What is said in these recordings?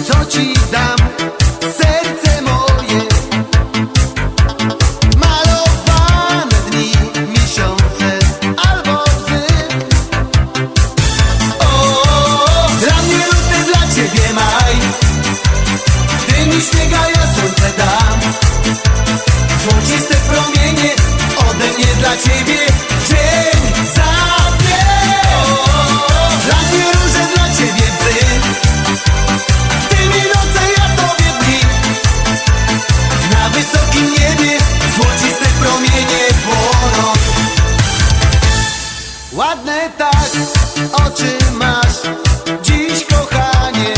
co ci dam, serce moje. Malowane dni, miesiące albo łzy. O, dla mnie luty, dla ciebie maj. Gdy mi śniega, ja słońce dam. Złociste promienie ode mnie dla ciebie, dzień za dzień. Dla mnie róże, dla ciebie łzy. Ty mi noce, ja tobie dni. Na wysokim niebie złociste promienie płoną. Ładne tak oczy masz dziś, kochanie,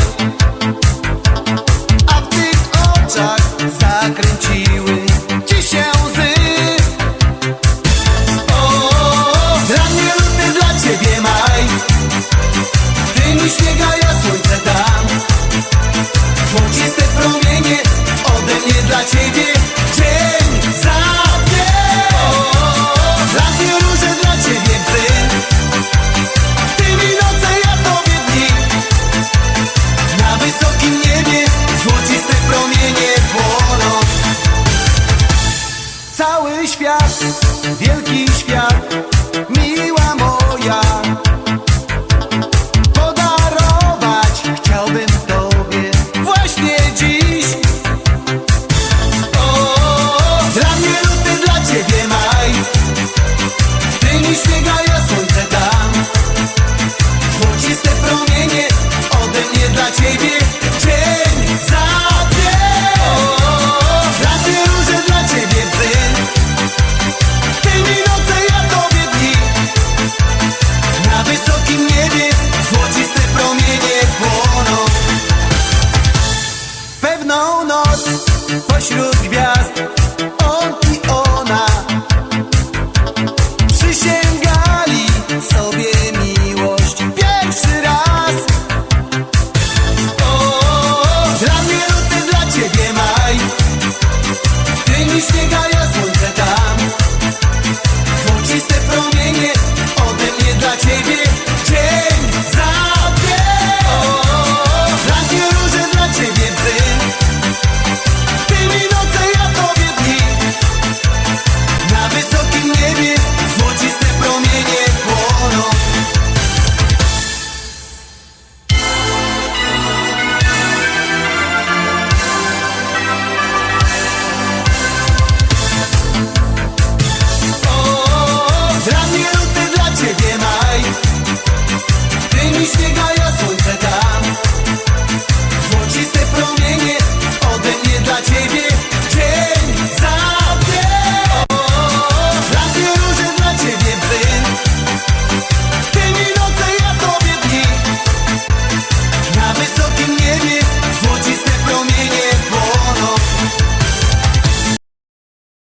a w tych oczach zakręciły ci się łzy. O, dla mnie luty, dla ciebie maj. Gdy mi śniega, ja słońce dam. Złociste promienie ode mnie dla ciebie, dzień za dzień. O, dla mnie róże, dla ciebie łzy. Ty mi noce, ja tobie dni. Na wysokim niebie złociste promienie płoną. Cały świat, wielki świat, miła moja, podarować chciałbym tobie właśnie dziś. O, dla mnie luty, dla ciebie maj. Gdy mi śniega, ja słońce dam. Złociste promienie ode mnie dla ciebie, dzień za dzień. O, dla mnie róże, dla ciebie łzy. Ty mi noce, ja tobie dni. Na wysokim niebie złociste promienie płoną. W pewną noc pośród gwiazd